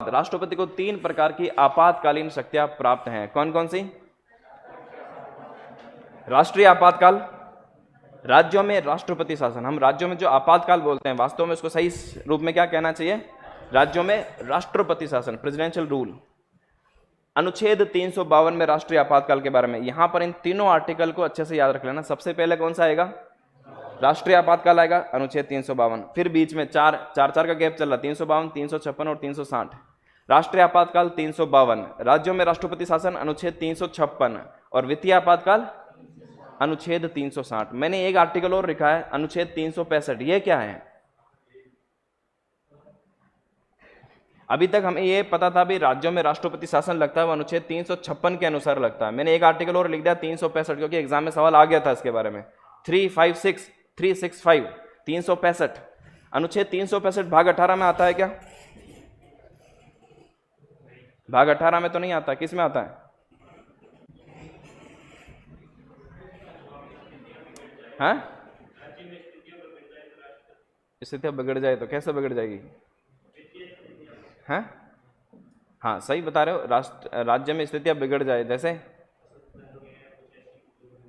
राष्ट्रपति को 3 प्रकार की आपातकालीन शक्तियां प्राप्त हैं। कौन कौन सी? राष्ट्रीय आपातकाल, राज्यों में राष्ट्रपति शासन। हम राज्यों में जो आपातकाल बोलते हैं वास्तव में उसको सही रूप में क्या कहना चाहिए? राज्यों में राष्ट्रपति शासन, प्रेसिडेंशियल रूल। अनुच्छेद 352 में राष्ट्रीय आपातकाल के बारे में, यहां पर इन तीनों आर्टिकल को अच्छे से याद रख लेना। सबसे पहले कौन सा आएगा? राष्ट्रीय आपातकाल आएगा, अनुच्छेद 352। फिर बीच में चार का गैप चल रहा, 352, 356 और 360। राष्ट्रीय आपातकाल 352, राज्यों में राष्ट्रपति शासन अनुच्छेद 356 और वित्तीय आपातकाल अनुच्छेद 360। मैंने एक आर्टिकल और लिखा है अनुच्छेद 365। ये क्या है? अभी तक हमें ये पता था भी राज्यों में राष्ट्रपति शासन लगता है वो अनुच्छेद 356 के अनुसार लगता है। मैंने एक आर्टिकल और लिख दिया 365, क्योंकि एग्जाम में सवाल आ गया था इसके बारे में। 365 365 अनुच्छेद 365 भाग 18 में आता है क्या? भाग 18 में तो नहीं आता, किस में आता है? हाँ, स्थिति बिगड़ जाए तो कैसे बिगड़ जाएगी? हाँ हाँ, सही बता रहे हो। राज्य में स्थितियां बिगड़ जाए, जैसे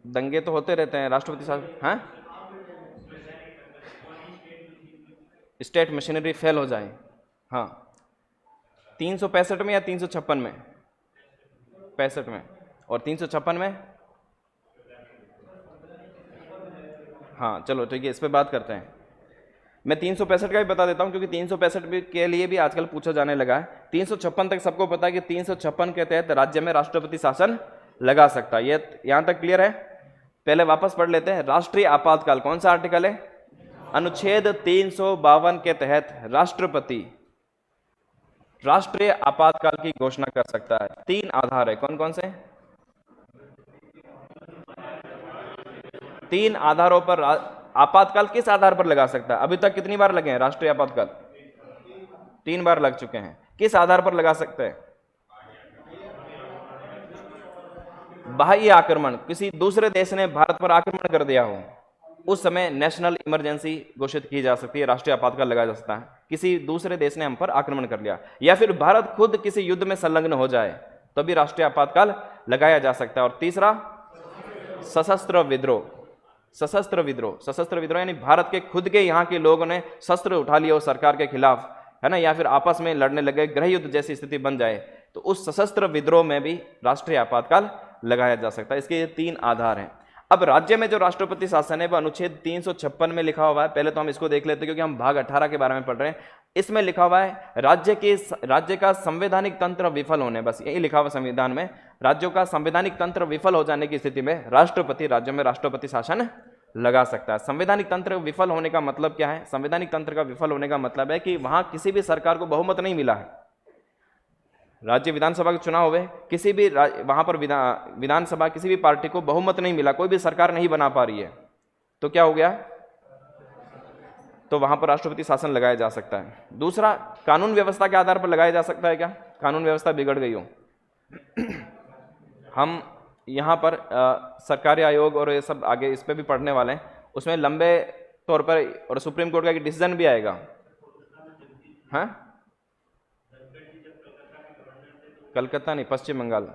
दंगे तो होते रहते हैं, राष्ट्रपति साहब। हाँ, स्टेट मशीनरी फेल हो जाए। हाँ, 365 में या 356 में? 65 में। और 356 में? हाँ चलो ठीक है, इस पे बात करते हैं। मैं 365 का भी बता देता हूं, क्योंकि 365 के लिए भी आजकल पूछा जाने लगा है। 356 तक सबको पता है कि 356 के तहत राज्य में राष्ट्रपति शासन लगा सकता है। ये यहां तक क्लियर है? पहले वापस पढ़ लेते हैं। राष्ट्रीय आपातकाल कौन सा आर्टिकल है? अनुच्छेद 352 के तहत राष्ट्रपति राष्ट्रीय आपातकाल की घोषणा कर सकता है। 3 आधार है, कौन कौन से? 3 आधारों पर आपातकाल किस आधार पर लगा सकता है? अभी तक कितनी बार लगे हैं राष्ट्रीय आपातकाल? 3 बार लग चुके हैं। किस आधार पर लगा सकते हैं? बाह्य आक्रमण, किसी दूसरे देश ने भारत पर आक्रमण कर दिया हो, उस समय नेशनल इमरजेंसी घोषित की जा सकती है, राष्ट्रीय आपातकाल लगाया जा सकता है। किसी दूसरे देश ने हम पर आक्रमण कर लिया, या फिर भारत खुद किसी युद्ध में संलग्न हो जाए तो भी राष्ट्रीय आपातकाल लगाया जा सकता है। और तीसरा, सशस्त्र विद्रोह। सशस्त्र विद्रोह यानी भारत के खुद के यहाँ के लोगों ने शस्त्र उठा लिया हो सरकार के खिलाफ, है ना, या फिर आपस में लड़ने लगे, गृह युद्ध जैसी स्थिति बन जाए, तो उस सशस्त्र विद्रोह में भी राष्ट्रीय आपातकाल लगाया जा सकता है। इसके ये 3 आधार हैं। अब राज्य में जो राष्ट्रपति शासन है वह अनुच्छेद 356 में लिखा हुआ है। पहले तो हम इसको देख लेते हैं, क्योंकि हम भाग 18 के बारे में पढ़ रहे हैं। इसमें लिखा हुआ है राज्य का संवैधानिक तंत्र विफल होने, बस यही लिखा हुआ संविधान में, राज्यों का संवैधानिक तंत्र विफल हो जाने की स्थिति में राष्ट्रपति राज्यों में राष्ट्रपति शासन लगा सकता है। संवैधानिक तंत्र विफल होने का मतलब क्या है? संवैधानिक तंत्र का विफल होने का मतलब है कि वहां किसी भी सरकार को बहुमत नहीं मिला है। राज्य विधानसभा के चुनाव हुए, किसी भी वहां पर विधानसभा किसी भी पार्टी को बहुमत नहीं मिला, कोई भी सरकार नहीं बना पा रही है, तो क्या हो गया? तो वहां पर राष्ट्रपति शासन लगाया जा सकता है। दूसरा, कानून व्यवस्था के आधार पर लगाया जा सकता है क्या? कानून व्यवस्था बिगड़ गई हो। हम यहाँ पर सरकारी आयोग और ये सब आगे इस पे भी पढ़ने वाले हैं, उसमें लंबे तौर पर और सुप्रीम कोर्ट का एक डिसीजन भी आएगा। हाँ, कलकत्ता नहीं, पश्चिम बंगाल।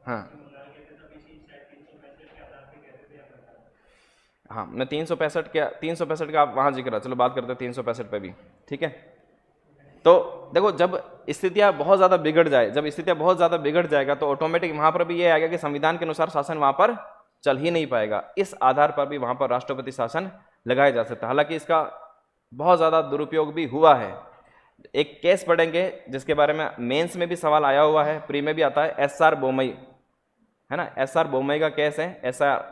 हाँ हाँ, मैं 365 का वहां जिक्र है, चलो बात करते हैं 365 पे भी, ठीक है। तो देखो, जब स्थितियां बहुत ज्यादा बिगड़ जाएगा तो ऑटोमेटिक वहां पर भी ये आएगा कि संविधान के अनुसार शासन वहां पर चल ही नहीं पाएगा। इस आधार पर भी वहां पर राष्ट्रपति शासन लगाया जा सकता है। हालांकि इसका बहुत ज्यादा दुरुपयोग भी हुआ है। एक केस पढ़ेंगे जिसके बारे में मेंस में भी सवाल आया हुआ है, प्री में भी आता है, SR बोमई, है ना, SR बोमई का केस है।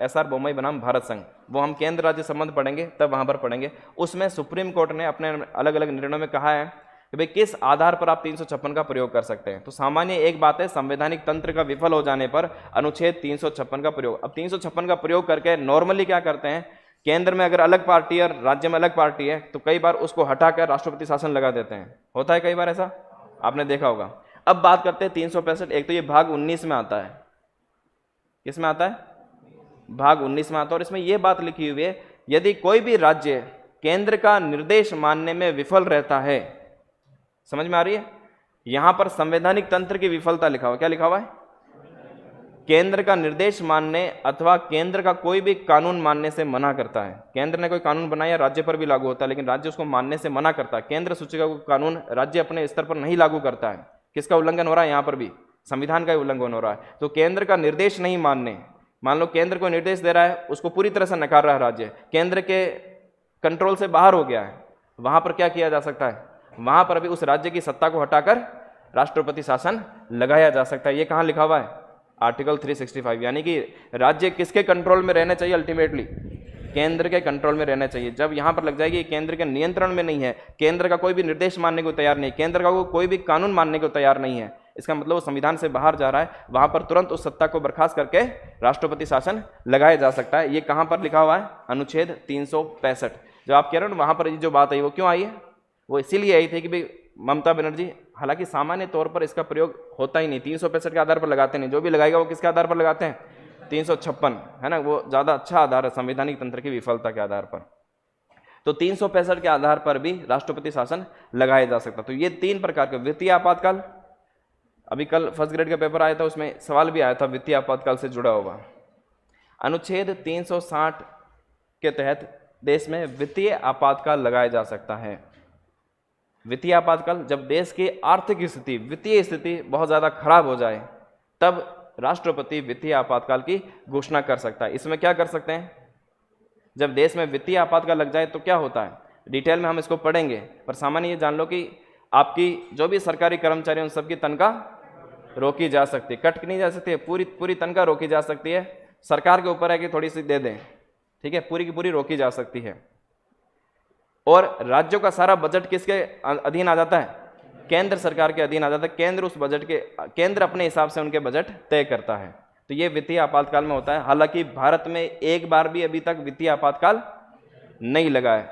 SR बोमई बनाम भारत संघ, वो हम केंद्र राज्य संबंध पढ़ेंगे तब वहां पर पढ़ेंगे। उसमें सुप्रीम कोर्ट ने अपने अलग अलग निर्णयों में कहा है कि भाई किस आधार पर आप 356 का प्रयोग कर सकते हैं। तो सामान्य एक बात है, संवैधानिक तंत्र का विफल हो जाने पर अनुच्छेद 356 का प्रयोग। अब 356 का प्रयोग करके नॉर्मली क्या करते हैं, केंद्र में अगर अलग पार्टी है और राज्य में अलग पार्टी है तो कई बार उसको हटाकर राष्ट्रपति शासन लगा देते हैं। होता है कई बार ऐसा, आपने देखा होगा। अब बात करते हैं 365। एक तो ये भाग 19 में आता है। किस में आता है? भाग 19 में आता है। और इसमें यह बात लिखी हुई है, यदि कोई भी राज्य केंद्र का निर्देश मानने में विफल रहता है, समझ में आ रही है, यहां पर संवैधानिक तंत्र की विफलता लिखा हुआ, क्या लिखा हुआ है? केंद्र का निर्देश मानने अथवा केंद्र का कोई भी कानून मानने से मना करता है। केंद्र ने कोई कानून बनाया, राज्य पर भी लागू होता है, लेकिन राज्य उसको मानने से मना करता है। केंद्र सूचीका कोई कानून राज्य अपने स्तर पर नहीं लागू करता है। किसका उल्लंघन हो रहा है? यहां पर भी संविधान का उल्लंघन हो रहा है। तो केंद्र का निर्देश नहीं मानने, मान लो केंद्र को निर्देश दे रहा है, उसको पूरी तरह से नकार रहा है राज्य, केंद्र के कंट्रोल से बाहर हो गया है, वहां पर क्या किया जा सकता है? वहां पर भी उस राज्य की सत्ता को हटाकर राष्ट्रपति शासन लगाया जा सकता है। ये कहां लिखा हुआ है? आर्टिकल 365। यानी कि राज्य किसके कंट्रोल में रहना चाहिए? अल्टीमेटली केंद्र के कंट्रोल में रहना चाहिए। जब यहां पर लग जाएगी केंद्र के नियंत्रण में नहीं है, केंद्र का कोई भी निर्देश मानने को तैयार नहीं, केंद्र का कोई भी कानून मानने को तैयार नहीं है, इसका मतलब वो संविधान से बाहर जा रहा है, वहां पर तुरंत उस सत्ता को बर्खास्त करके राष्ट्रपति शासन लगाया जा सकता है। ये कहां पर लिखा हुआ है? अनुच्छेद 365। जो आप कह रहे हो वहां पर जो बात आई वो क्यों आई है? वो इसीलिए आई थी कि भाई ममता बनर्जी, हालांकि सामान्य तौर पर इसका प्रयोग होता ही नहीं, 365 के आधार पर लगाते नहीं, जो भी लगाएगा वो किसके आधार पर लगाते हैं? 356, है ना, वो ज्यादा अच्छा आधार है संवैधानिक तंत्र की विफलता के आधार पर। तो 365 के आधार पर भी राष्ट्रपति शासन लगाया जा सकता। तो ये 3 प्रकार के वित्तीय आपातकाल, अभी कल फर्स्ट ग्रेड का पेपर आया था, उसमें सवाल भी आया था वित्तीय आपातकाल से जुड़ा हुआ। अनुच्छेद 360 के तहत देश में वित्तीय आपातकाल लगाया जा सकता है। वित्तीय आपातकाल जब देश की आर्थिक स्थिति, वित्तीय स्थिति बहुत ज़्यादा खराब हो जाए, तब राष्ट्रपति वित्तीय आपातकाल की घोषणा कर सकता है। इसमें क्या कर सकते हैं? जब देश में वित्तीय आपातकाल लग जाए तो क्या होता है, डिटेल में हम इसको पढ़ेंगे, पर सामान्य ये जान लो कि आपकी जो भी सरकारी कर्मचारी उन सबकी तनख्वाह रोकी जा सकती है, कट नहीं जा सकती है, पूरी तनख्वाह रोकी जा सकती है। सरकार के ऊपर है कि थोड़ी सी दे दें, ठीक है, पूरी की पूरी रोकी जा सकती है। और राज्यों का सारा बजट किसके अधीन आ जाता है? केंद्र सरकार के अधीन आ जाता है। केंद्र उस बजट के, केंद्र अपने हिसाब से उनके बजट तय करता है। तो ये वित्तीय आपातकाल में होता है। हालांकि भारत में एक बार भी अभी तक वित्तीय आपातकाल नहीं लगा है।